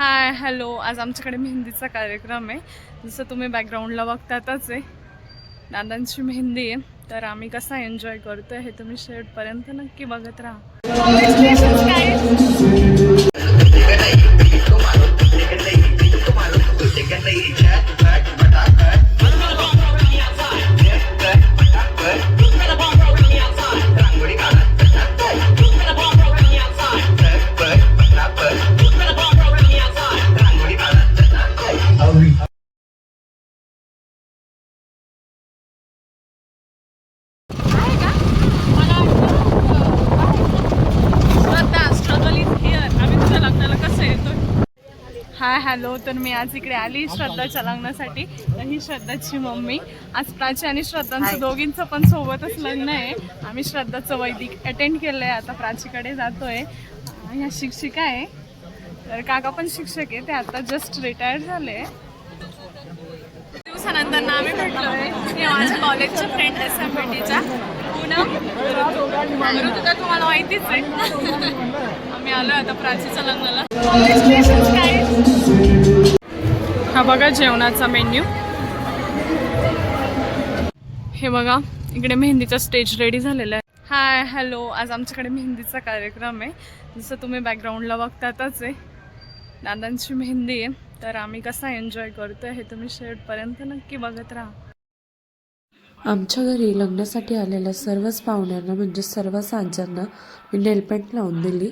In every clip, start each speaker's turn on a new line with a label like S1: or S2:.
S1: Hi hello, आज आमच्याकडे मेहंदीचा कार्यक्रम आहे. जसं तुम्ही बॅकग्राऊंडला बघतातच आहे, दादांची मेहंदी आहे. तर आम्ही कसा एन्जॉय करतोय हे तुम्ही शेवटपर्यंत नक्की बघत राहा. Congratulations guys. हाय हॅलो, तर मी आज इकडे आली श्रद्धाच्या लग्नासाठी. तर ही श्रद्धाची मम्मी. आज प्राची आणि श्रद्धांचं दोघींचं पण सोबतच लग्न आहे. आम्ही श्रद्धाचं वैदिक अटेंड केलं आहे. आता प्राचीकडे जातोय. ह्या शिक्षिका आहे, तर काका पण शिक्षक आहे. ते आता जस्ट रिटायर्ड झाले. दिवसानंतर आम्ही भेटलोय. हे माझ्या कॉलेजच्या फ्रेंड SMPTच्या पूनम ऋतुजा, तुम्हाला माहितीच आहे. आम्ही आलोय आता प्राचीच्या लग्नाला. हा बघा जेवणाचा मेन्यू. हे बघा इकडे मेहंदीचा स्टेज रेडी झालेला आहे. हाय हॅलो, आज आमच्याकडे मेहंदीचा कार्यक्रम आहे. जसं तुम्ही बॅकग्राऊंडला बघतातच आहे, दादांची मेहंदी आहे. तर आम्ही कसा एन्जॉय करतोय हे तुम्ही शेवटपर्यंत नक्की बघत राहा.
S2: आमच्या घरी लग्नासाठी आलेल्या सर्वच पाहुण्यांना म्हणजे सर्व सांज्यांना मी नेलपेंट लावून दिली.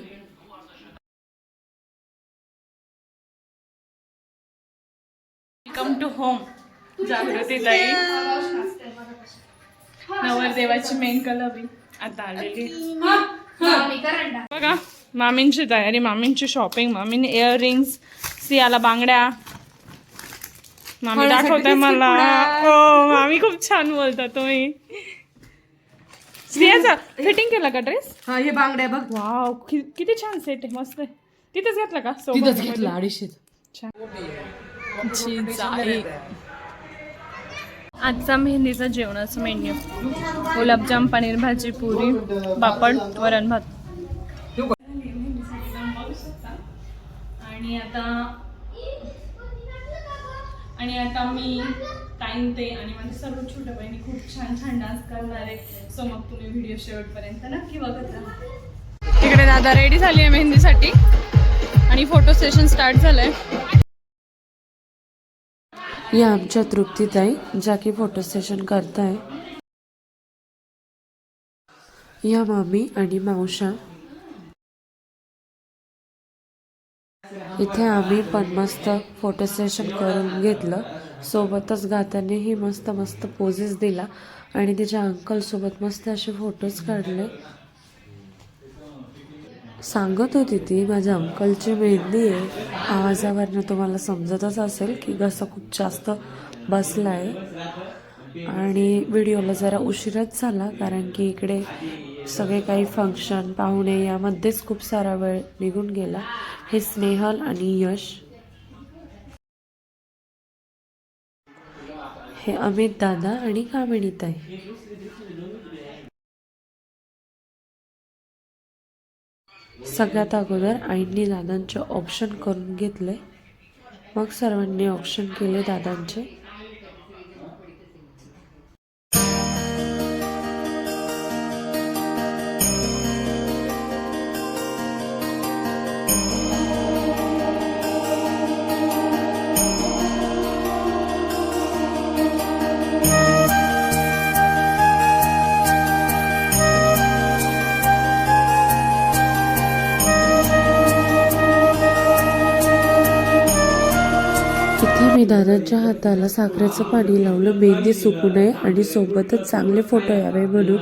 S1: Welcome to home. जागृती ताई, नवरदेवाची मेन कलबी आता आलेली. बघा मामींची तयारी, मामींची शॉपिंग. मामीने इयरिंग्स, सियाला बांगड्या. मामी दाखवताय मला. हो मामी खूप छान बोलता तुम्ही. सियाचा फिटिंग केला का ड्रेस?
S3: हा, हे बांगड्या बघ.
S1: वाव, किती छान सेट आहे, मस्त आहे. तिथेच घेतला का?
S3: तिथंच घेतला 250.
S1: आजचा मेहंदीचा जेवणाचा मेन्यू: गुलाबजाम, पनीर भाजी, पुरी, पापड, वरण भात. आणि आता मी ताईन ते आणि माझे सर्व छोट्या बहिणी खूप छान छान डान्स करणार आहे. सो मग तुम्ही व्हिडिओ शेवटपर्यंत नक्की बघत राहा. इकडे दादा रेडी झाली आहे मेहंदीसाठी आणि फोटो सेशन स्टार्ट झालंय.
S2: या आमच्या तृप्तीताई, ज्या की फोटो सेशन करताय. या मामी आणि मावशा. इथे आम्ही पण मस्त फोटो सेशन करून घेतलं. सोबतच गातानेही मस्त मस्त पोजेस दिला आणि तिच्या अंकल सोबत मस्त असे फोटोज काढले. सांगत होती ती माझ्या अंकलची मेहंदी आहे. आवाजावरनं तुम्हाला समजतच असेल की घसा खूप जास्त बसला आहे. आणि व्हिडिओला जरा उशीरच झाला, कारण की इकडे सगळे काही फंक्शन, पाहुणे यामध्येच खूप सारा वेळ निघून गेला. हे स्नेहल आणि यश. हे अमित दादा आणि कामिनीताई. सगळ्यात अगोदर आईंनी दादांचे ऑप्शन करून घेतले, मग सर्वांनी ऑप्शन केले दादांचे. मी दादांच्या हाताला साखरेचं पाणी लावलं, मेहंदी सुकू नये आणि सोबतच चांगले फोटो यावे म्हणून.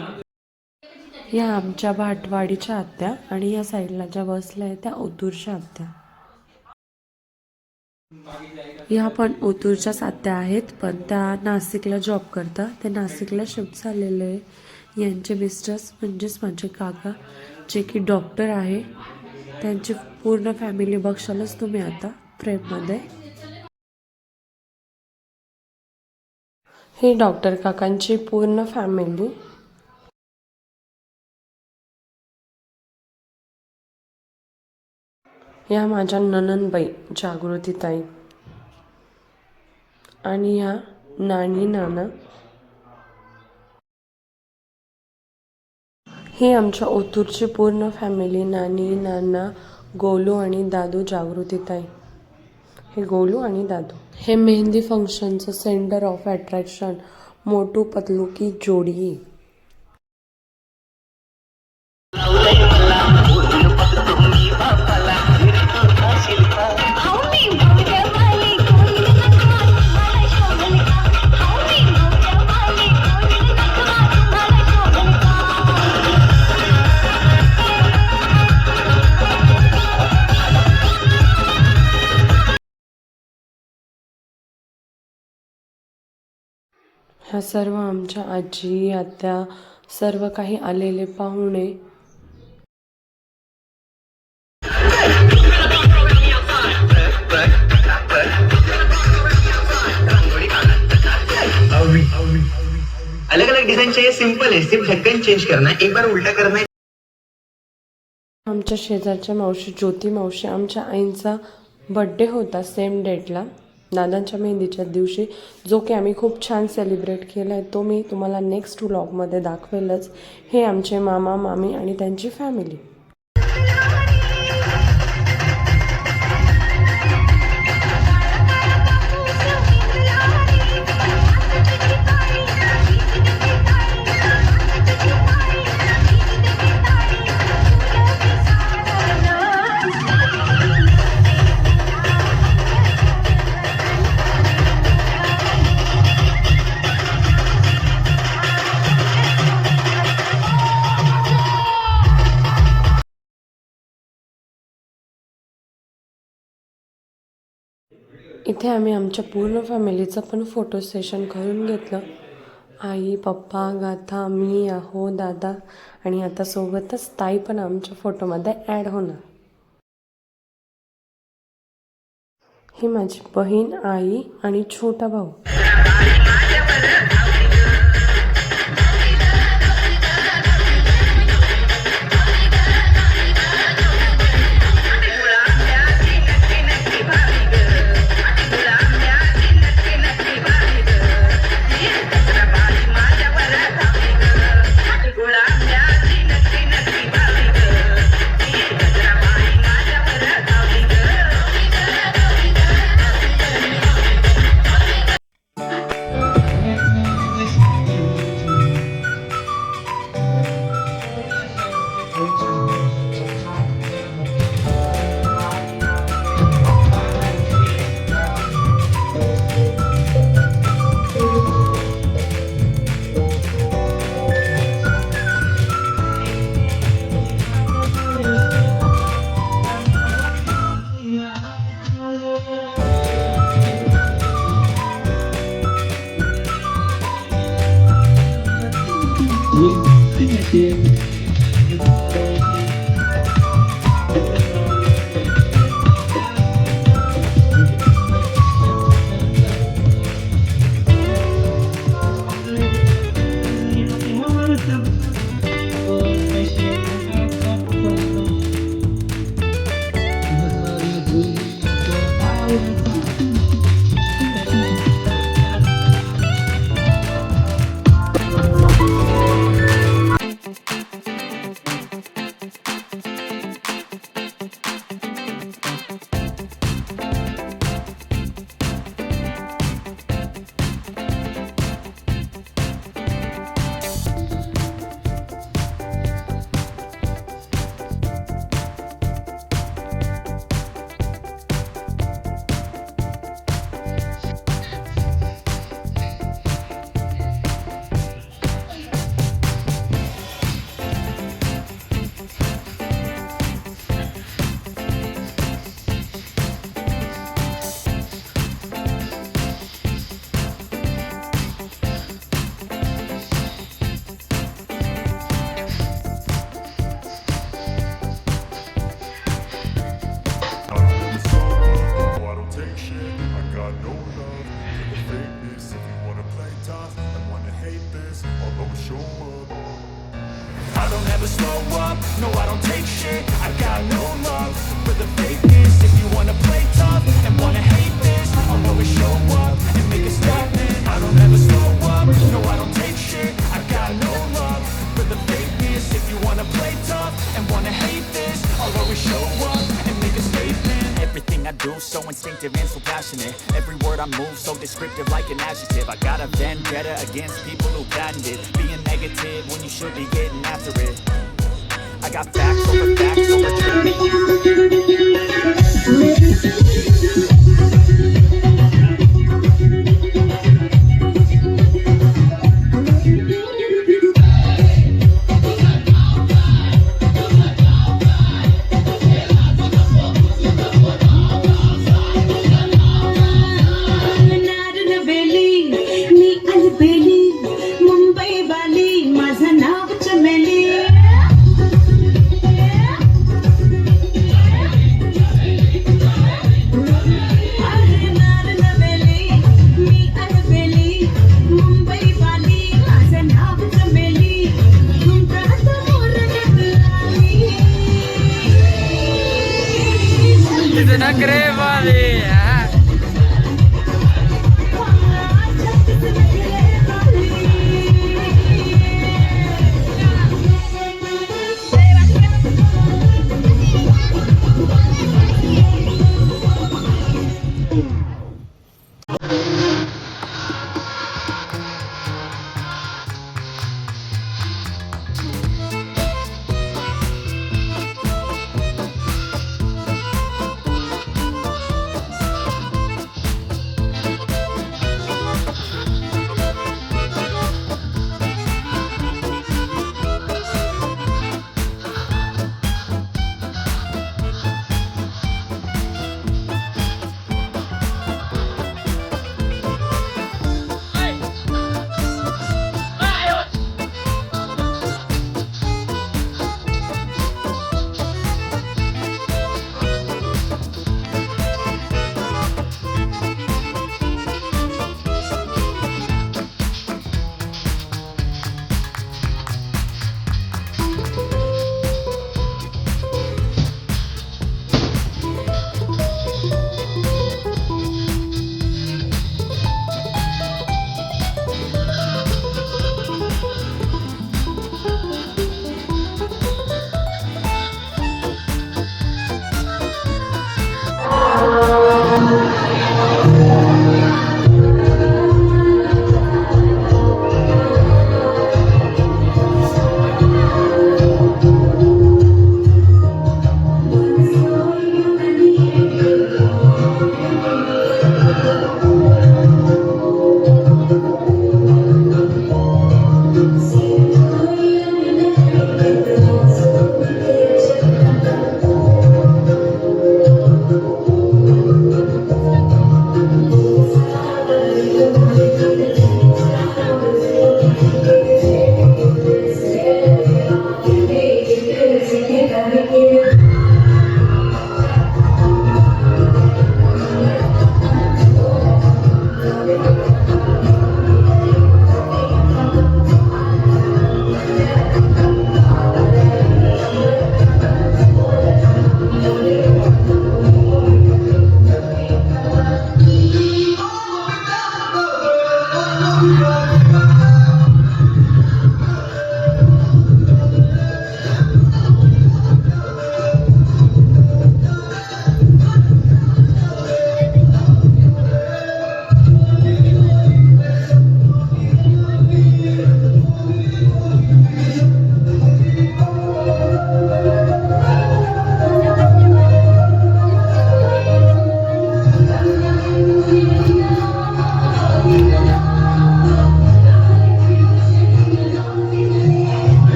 S2: या आमच्या भाटवाडीच्या आत्या आणि या साईडला ज्या बसल्या आहेत त्या ओतूरच्या आत्या. या पण ओतूरच्याच आत्या आहेत, पण त्या नाशिकला जॉब करतात. ते नाशिकला शिफ्ट झालेले आहे. यांचे मिस्टर्स म्हणजेच माझे काका, जे की डॉक्टर आहे. त्यांची पूर्ण फॅमिली बघशालच तुम्ही आता फ्रेममध्ये. हे डॉक्टर काकांची पूर्ण फॅमिली. या माझ्या नणंदबाई जागृतीताई आणि या नानी नाना. ही आमच्या ओतूरची पूर्ण फॅमिली, नानी नाना, गोलू आणि दादू जागृतीताई. हे गोलू आणि दादू. हे mehndi फंक्शनचं centre of attraction Motu Patlu की जोडी. ह्या सर्व आमच्या आजी आत्या, सर्व काही आलेले पाहुणे.
S4: अलग अलग डिजाइन चाहिए, सिंपल है, सिर्फ ढक्कन चेंज करना है, एक बार उल्टा करना है.
S2: आमच्या शेजारच्या मावशी ज्योती मावशी, आमच्या आईंचा बड्डे होता सेम डेटला, दादांच्या मेहंदीच्या दिवशी, जो की आम्ही खूप छान सेलिब्रेट केला आहे. तो मी तुम्हाला नेक्स्ट व्लॉगमध्ये दाखवेलच. हे आमचे मामा मामी आणि त्यांची फॅमिली. इथे आम्ही आमच्या पूर्ण फॅमिलीचं पण फोटो सेशन करून घेतलं. आई, पप्पा, गाथा, मी, आहो, दादा आणि आता सोबतच ताई पण आमच्या फोटोमध्ये ॲड होणार. ही माझी बहीण, आई आणि छोटा भाऊ.
S5: I don't ever slow up, no I don't take shit. I got no love for the fakeness. If you wanna play tough and wanna hate this, I'll always show up and make a statement. I don't ever slow up, no I don't take shit. I got no love for the fakeness. If you wanna play tough and wanna hate this, I'll always show up and make a statement. Everything I do so instinctive and so passionate. Every word I move so descriptive like an adjective. I got a vendetta against people who patented being negative when you should be getting after it. I got facts over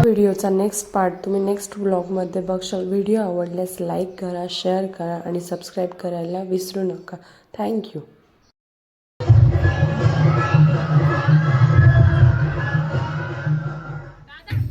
S2: व्हिडिओचा next part तुम्ही next व्लॉगमध्ये बघशाल. Video आवडल्यास like करा, share करा आणि subscribe करायला विसरू नका. थँक्यू.